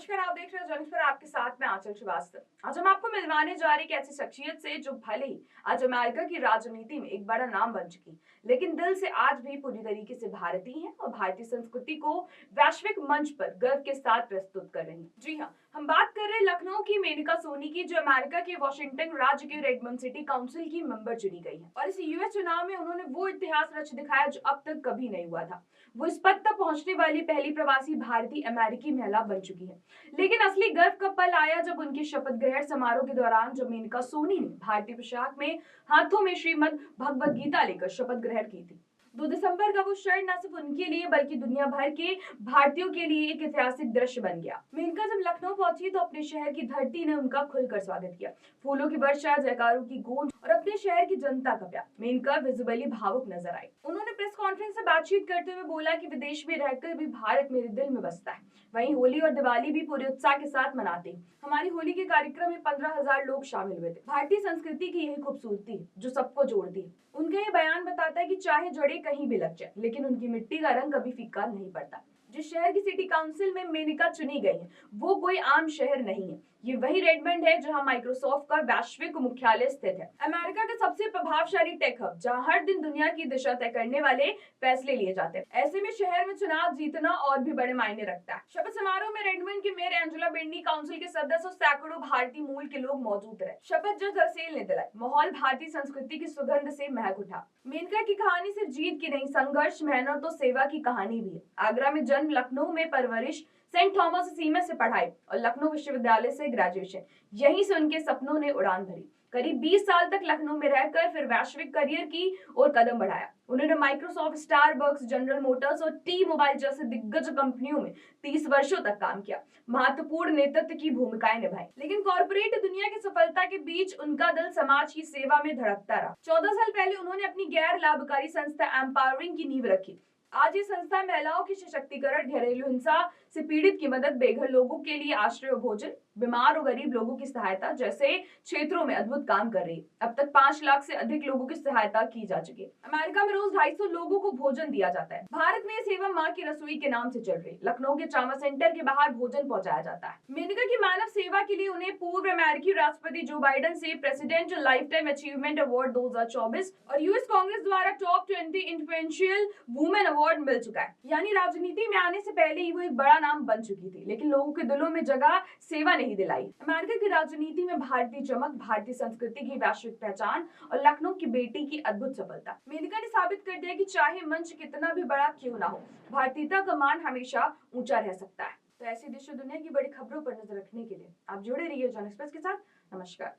नमस्कार, आप देख रहे हो जंक्श पर। आपके साथ में आंचल श्रीवास्तव। आज हम आपको मिलवाने जा रहे एक ऐसी शख्सियत से जो भले ही आज अमेरिका की राजनीति में एक बड़ा नाम बन चुकी, लेकिन दिल से आज भी पूरी तरीके से भारतीय है और भारतीय संस्कृति को वैश्विक मंच पर गर्व के साथ प्रस्तुत कर रही है। जी हाँ, हम बात कर रहे हैं लखनऊ की मेनका सोनी की, जो अमेरिका के वॉशिंगटन राज्य के रेडमंड सिटी काउंसिल की मेंबर चुनी गई है। और इस यूएस चुनाव में उन्होंने वो इतिहास रच दिखाया जो अब तक कभी नहीं हुआ था। वो इस पद तक पहुंचने वाली पहली प्रवासी भारतीय अमेरिकी महिला बन चुकी है। लेकिन असली गर्व का पल आया जब उनके शपथ ग्रहण समारोह के दौरान जब मेनका सोनी ने भारतीय पोशाक में हाथों में श्रीमद् भगवद गीता लेकर शपथ ग्रहण की थी। 2 दिसंबर का वो क्षण न सिर्फ उनके लिए बल्कि दुनिया भर के भारतीयों के लिए एक ऐतिहासिक दृश्य बन गया। मेनका जब लखनऊ पहुंची तो अपने शहर की धरती ने उनका खुलकर स्वागत किया। फूलों की वर्षा, जयकारों की गूंज और अपने शहर की जनता का प्यार। मेनका विजिबली भावुक नजर आई। उन्होंने प्रेस कॉन्फ्रेंस से बातचीत करते हुए बोला कि विदेश में रहकर भी भारत मेरे दिल में बसता है। वहीं होली और दिवाली भी पूरे उत्साह के साथ मनाते हैं। हमारी होली के कार्यक्रम में 15,000 लोग शामिल हुए थे। भारतीय संस्कृति की यही खूबसूरती है जो सबको जोड़ती है। उनका ये बयान बताता है कि चाहे जड़ें कहीं भी लग जाए, लेकिन उनकी मिट्टी का रंग कभी फीका नहीं पड़ता। जिस शहर की सिटी काउंसिल में मेनका चुनी गई है वो कोई आम शहर नहीं है। ये वही रेडमंड है जहां माइक्रोसॉफ्ट का वैश्विक मुख्यालय स्थित है, अमेरिका का सबसे प्रभावशाली टेक हब, जहां हर दिन दुनिया की दिशा तय करने वाले फैसले लिए जाते हैं। ऐसे में शहर में चुनाव जीतना और भी बड़े मायने रखता है। शपथ समारोह में रेडमंड की मेयर एंजेला बेंडी, काउंसिल के सदस्य और सैकड़ों भारतीय मूल के लोग मौजूद रहे। शपथ जो हर्षेल ने दिलाई, माहौल भारतीय संस्कृति की सुगंध से महक उठा। मेनका की कहानी सिर्फ जीत की नहीं, संघर्ष, मेहनत और सेवा की कहानी भी है। आगरा में जन्म, लखनऊ में परवरिश, सेंट थॉमस सीमेंस से पढ़ाई और लखनऊ विश्वविद्यालय से ग्रेजुएशन। यहीं से उनके सपनों ने उड़ान भरी। करीब 20 साल तक लखनऊ में रहकर फिर वैश्विक करियर की ओर कदम बढ़ाया। उन्होंने माइक्रोसॉफ्ट, स्टारबक्स, जनरल मोटर्स और टी मोबाइल जैसे दिग्गज कंपनियों में 30 वर्षों तक काम किया, महत्वपूर्ण नेतृत्व की भूमिकाएं निभाई। लेकिन कॉर्पोरेट दुनिया की सफलता के बीच उनका दिल समाज की सेवा में धड़कता रहा। 14 साल पहले उन्होंने अपनी गैर लाभकारी संस्था एम्पावरिंग की नींव रखी। आज ये संस्था महिलाओं के सशक्तिकरण, घरेलू हिंसा से पीड़ित की मदद, बेघर लोगों के लिए आश्रय और भोजन, बीमार और गरीब लोगों की सहायता जैसे क्षेत्रों में अद्भुत काम कर रही है। अब तक 5 लाख से अधिक लोगों की सहायता की जा चुकी है। अमेरिका में रोज 250 लोगों को भोजन दिया जाता है। भारत में ये सेवा माँ की रसोई के नाम से चल रही है। लखनऊ के ट्रामा सेंटर के बाहर भोजन पहुंचाया जाता है। मेनका की मानव सेवा के लिए उन्हें पूर्व अमेरिकी राष्ट्रपति जो बाइडेन से president life time achievement award 2024 और यूएस कांग्रेस द्वारा टॉप 20 इन्फ्लुएंशियल वुमेन अवार्ड मिल चुका है। यानी राजनीति में आने से पहले ही वो एक बड़ा नाम बन चुकी थी, लेकिन लोगों के दिलों में जगह सेवा नहीं दिलाई। अमेरिका की राजनीति में भारतीय चमक, भारतीय संस्कृति की वैश्विक पहचान और लखनऊ की बेटी की अद्भुत सफलता। मेनका ने साबित कर दिया कि चाहे मंच कितना भी बड़ा क्यों ना हो, भारतीयता का मान हमेशा ऊंचा रह सकता है। तो ऐसी देश और दुनिया की बड़ी खबरों पर नजर रखने के लिए आप जुड़े रहिए जन एक्सप्रेस के साथ। नमस्कार।